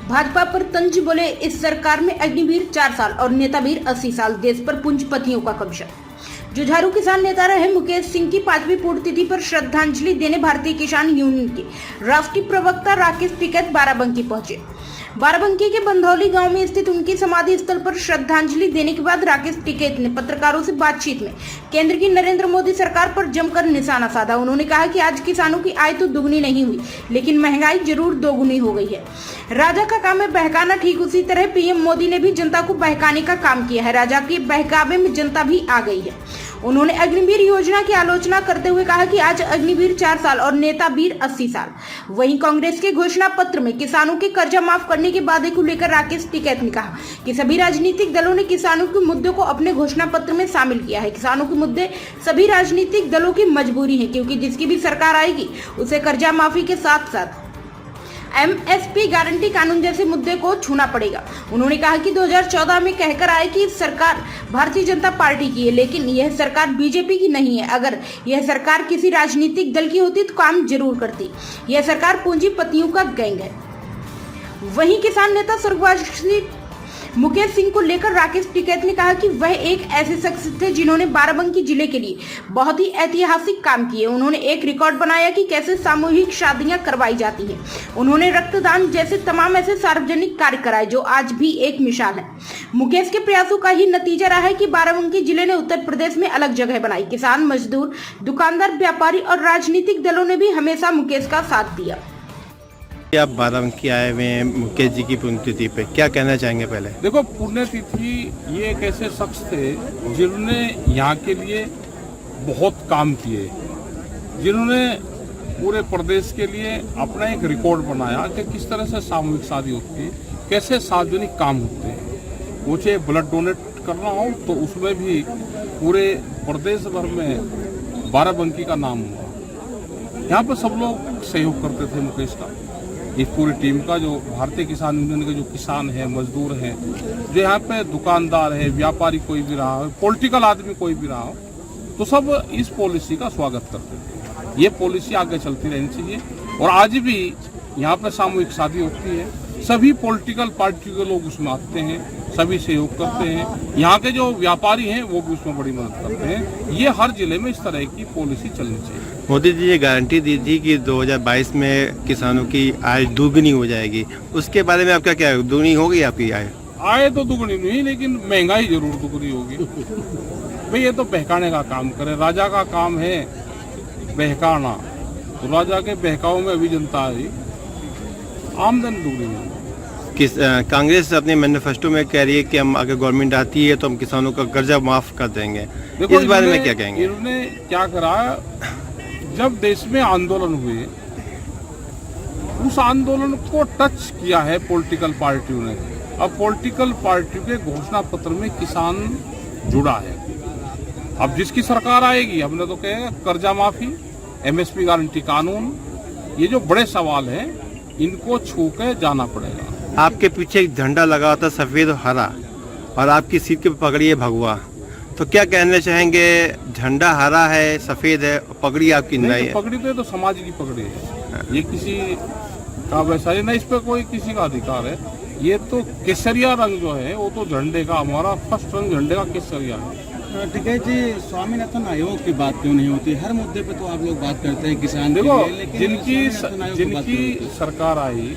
भाजपा पर तंज बोले, इस सरकार में अग्निवीर 4 साल और नेतावीर 80 साल, देश पर पूंजीपतियों का कब्जा। जुझारू किसान नेता रहे मुकेश सिंह की 5वीं पुण्यतिथि पर श्रद्धांजलि देने भारतीय किसान यूनियन के राष्ट्रीय प्रवक्ता राकेश टिकैत बाराबंकी पहुंचे। बाराबंकी के बंधौली गांव में स्थित उनकी समाधि स्थल पर श्रद्धांजलि देने के बाद राकेश टिकैत ने पत्रकारों से बातचीत में केंद्र की नरेंद्र मोदी सरकार पर जमकर निशाना साधा। उन्होंने कहा कि आज किसानों की आय तो दुगनी नहीं हुई, लेकिन महंगाई जरूर दोगुनी हो गई है। राजा का काम है बहकाना, ठीक उसी तरह पीएम मोदी ने भी जनता को बहकाने का काम किया है। राजा के बहकावे में जनता भी आ गई है। उन्होंने अग्निवीर योजना की आलोचना करते हुए कहा कि आज अग्निवीर 4 साल और नेतावीर 80 साल। वहीं कांग्रेस के घोषणा पत्र में किसानों के कर्जा माफ करने के वादे को लेकर राकेश टिकैत ने कहा कि सभी राजनीतिक दलों ने किसानों के मुद्दों को अपने घोषणा पत्र में शामिल किया है। किसानों के मुद्दे सभी राजनीतिक दलों की मजबूरी है, क्योंकि जिसकी भी सरकार आएगी उसे कर्जा माफी के साथ साथ एमएसपी गारंटी कानून जैसे मुद्दे को छूना पड़ेगा। उन्होंने कहा कि 2014 में कहकर आए कि सरकार भारतीय जनता पार्टी की है, लेकिन यह सरकार बीजेपी की नहीं है। अगर यह सरकार किसी राजनीतिक दल की होती तो काम जरूर करती। यह सरकार पूंजीपतियों का गैंग है। वहीं किसान नेता स्वर्गवासी मुकेश सिंह को लेकर राकेश टिकैत ने कहा कि वह एक ऐसे शख्स थे जिन्होंने बाराबंकी जिले के लिए बहुत ही ऐतिहासिक काम किए। उन्होंने एक रिकॉर्ड बनाया कि कैसे सामूहिक शादियां करवाई जाती हैं। उन्होंने रक्तदान जैसे तमाम ऐसे सार्वजनिक कार्य कराए जो आज भी एक मिसाल है। मुकेश के प्रयासों का ही नतीजा रहा है कि बाराबंकी जिले ने उत्तर प्रदेश में अलग जगह बनाई। किसान, मजदूर, दुकानदार, व्यापारी और राजनीतिक दलों ने भी हमेशा मुकेश का साथ दिया। आप बाराबंकी आए हुए हैं मुकेश जी की पुण्यतिथि पे, क्या कहना चाहेंगे? पहले देखो, पुण्यतिथि ये एक ऐसे शख्स थे जिन्होंने यहाँ के लिए बहुत काम किए, जिन्होंने पूरे प्रदेश के लिए अपना एक रिकॉर्ड बनाया कि किस तरह से सामूहिक शादी होती है, कैसे सार्वजनिक काम होते हैं। वो चाहे ब्लड डोनेट करना हो तो उसमें भी पूरे प्रदेश भर में बाराबंकी का नाम हुआ। यहाँ पर सब लोग सहयोग करते थे मुकेश का, इस पूरी टीम का, जो भारतीय किसान यूनियन के जो किसान हैं, मजदूर हैं, जो यहाँ पे दुकानदार है, व्यापारी कोई भी रहा हो, पॉलिटिकल आदमी कोई भी रहा हो, तो सब इस पॉलिसी का स्वागत करते थे। ये पॉलिसी आगे चलती रहनी चाहिए। और आज भी यहाँ पे सामूहिक शादी होती है, सभी पॉलिटिकल पार्टी के लोग उसमें आते हैं, सभी सहयोग करते हैं। यहाँ के जो व्यापारी हैं वो भी उसमें बड़ी मदद करते हैं। ये हर जिले में इस तरह की पॉलिसी चलनी चाहिए। मोदी जी ने गारंटी दी थी कि 2022 में किसानों की आय दुगनी हो जाएगी, उसके बारे में आपका क्या है? दुगनी होगी आपकी आय? आय तो दुगनी नहीं, लेकिन महंगाई जरूर दुगनी होगी। भाई ये तो बहकाने का काम करे, राजा का काम है बहकाना, तो राजा के बहकाव में अभी जनता आई, आमदनी दुगनी होगी। कांग्रेस अपने मैनिफेस्टो में कह रही है कि हम अगर गवर्नमेंट आती है तो हम किसानों का कर्जा माफ कर देंगे। इस बारे में क्या कहेंगे? इन्होंने क्या करा, जब देश में आंदोलन हुए, उस आंदोलन को टच किया है पॉलिटिकल पार्टियों ने। अब पॉलिटिकल पार्टियों के घोषणा पत्र में किसान जुड़ा है। अब जिसकी सरकार आएगी, हमने तो कहेगा कर्जा माफी, एमएसपी गारंटी कानून, ये जो बड़े सवाल हैं इनको छू के जाना पड़ेगा। आपके पीछे एक झंडा लगा होता सफेद और हरा, और आपकी सीट के पकड़ी है भगवा, तो क्या कहना चाहेंगे? झंडा हरा है, सफेद है, पगड़ी आपकी नहीं है? पगड़ी तो समाज की पगड़ी है, ये किसी का वैसा ही नहीं, इस पे कोई किसी का अधिकार है। ये तो केसरिया रंग जो है वो तो झंडे का, हमारा फर्स्ट रंग झंडे का केसरिया है। ठीक है जी, स्वामीनाथन आयोग की बात क्यों नहीं होती? हर मुद्दे पे तो आप लोग बात करते हैं किसान। देखो, जिनकी सरकार आई